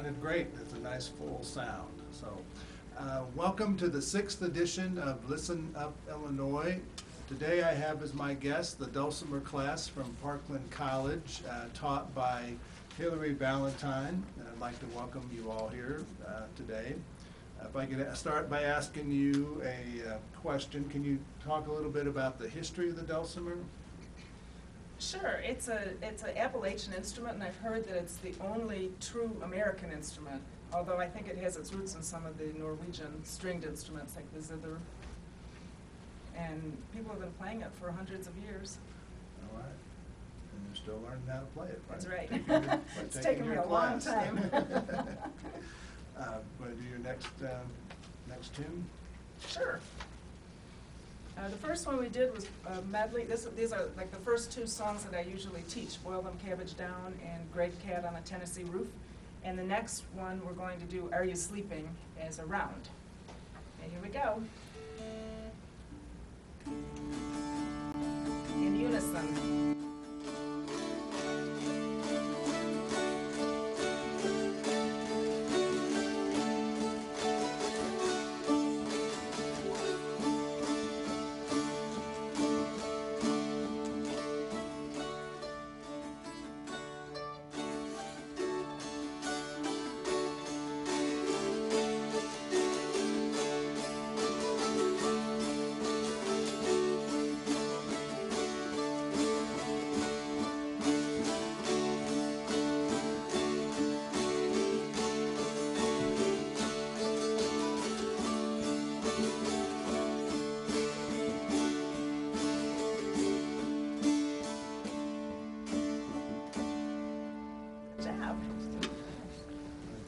sounded great. It's a nice full sound. So, welcome to the 6th edition of Listen Up Illinois. Today I have as my guest the Dulcimer class from Parkland College, taught by Hillary Valentine. And I'd like to welcome you all here today. If I could start by asking you a question, can you talk a little bit about the history of the Dulcimer? Sure. It's an Appalachian instrument, and I've heard that it's the only true American instrument, although I think it has its roots in some of the Norwegian stringed instruments like the zither. And people have been playing it for hundreds of years. All right. And you're still learning how to play it, right? That's right. It's taken me a long time. Want to do your next tune? Sure. The first one we did was a medley. These are like the first two songs that I usually teach, Boil Them Cabbage Down and Great Cat on a Tennessee Roof. And the next one we're going to do, Are You Sleeping, as a round. And here we go. In unison.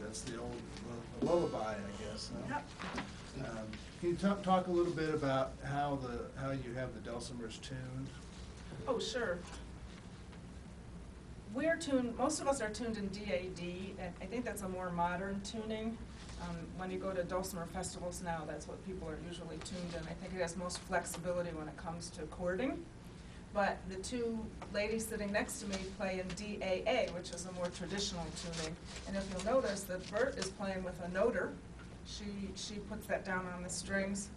That's the old lullaby, I guess. Huh? Yep. Can you talk a little bit about how you have the dulcimers tuned? Oh, sure. We're tuned, most of us are tuned in DAD, and I think that's a more modern tuning. When you go to dulcimer festivals now, that's what people are usually tuned in. I think it has most flexibility when it comes to chording. But the two ladies sitting next to me play in DAA, which is a more traditional tuning. And if you'll notice that Bert is playing with a noter, she puts that down on the strings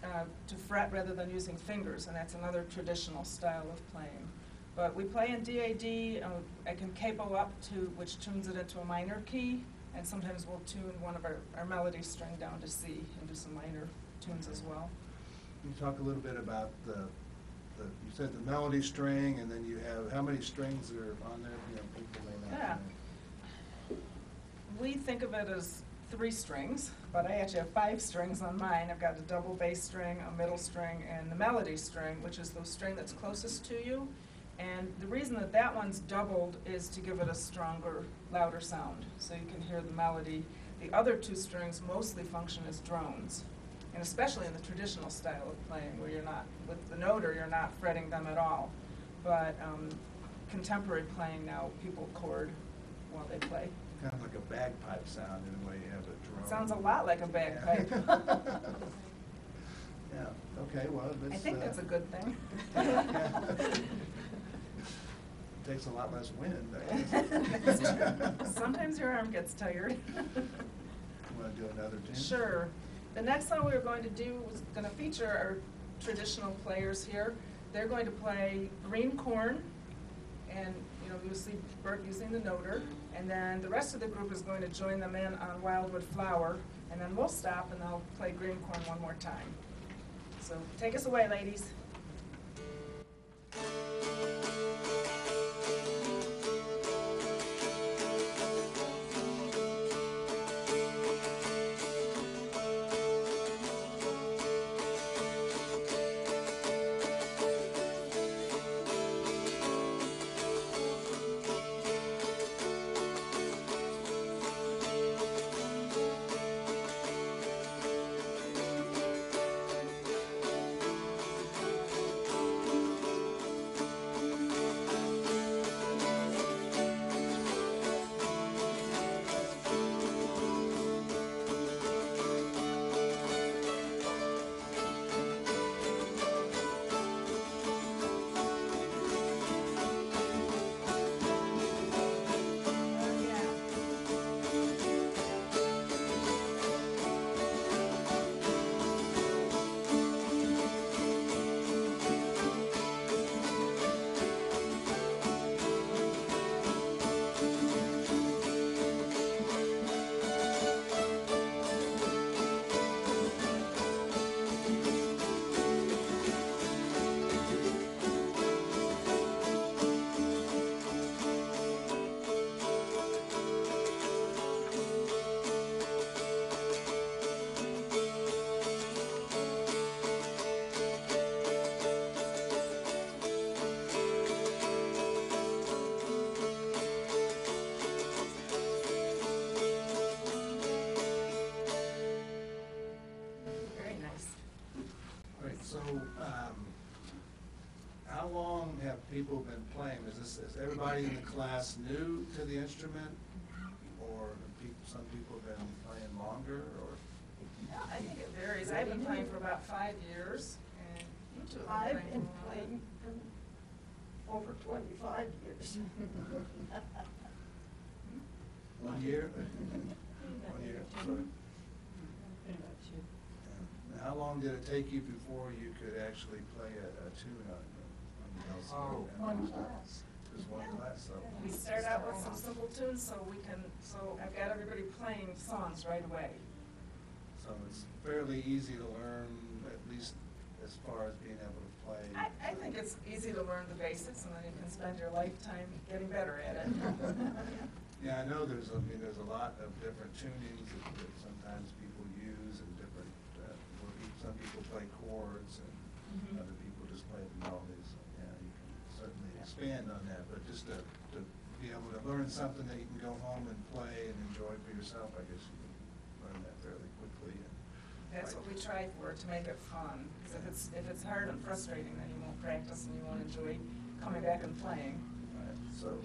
to fret rather than using fingers, and that's another traditional style of playing. But we play in DAD, I can capo up to, which tunes it into a minor key, and sometimes we'll tune one of our melody string down to C and do some minor tunes as well. Can you talk a little bit about you said the melody string, and then you have, how many strings are on there? You know, people may not know. We think of it as 3 strings, but I actually have 5 strings on mine. I've got a double bass string, a middle string, and the melody string, which is the string that's closest to you. And the reason that that one's doubled is to give it a stronger, louder sound, so you can hear the melody. The other 2 strings mostly function as drones, and especially in the traditional style of playing, where you're not, with the noter, you're not fretting them at all. But contemporary playing now, people chord while they play. Kind of like a bagpipe sound in a way. You have a drum. It sounds a lot like a bagpipe. Yeah, okay, well, I think that's a good thing. It takes a lot less wind, I guess. That's true. Sometimes your arm gets tired. You want to do another tune? Sure. The next song we were going to do was going to feature our traditional players here. They're going to play Green Corn, and you'll see Bert using the noter, and then the rest of the group is going to join them in on Wildwood Flower, and then we'll stop and they'll play Green Corn one more time. So take us away, ladies. long have people been playing? Is everybody in the class new to the instrument? Or some people have been playing longer, or? Yeah, I think it varies. I've been playing for about 5 years, and you two have I've been been playing playing for over 25 years. 1 year? 1 year, sorry. Now, how long did it take you before you could actually play a tune on the Dulcimer? One class. Just one class, so. We start out with some simple tunes so I've got everybody playing songs right away. So it's fairly easy to learn, at least as far as being able to play. I think it's easy to learn the basics, and then you can spend your lifetime getting better at it. Yeah, I know there's a lot of different tunings that sometimes people use, and different, some people play chords and Mhm. other people just play the melodies. So, yeah, you can certainly expand on that, but just to be able to learn something that you can go home and play and enjoy for yourself, I guess you can learn that fairly quickly. And That's what we try for, to make it fun. 'Cause if it's hard and frustrating, then you won't practice and you won't enjoy coming back and playing. Right. So,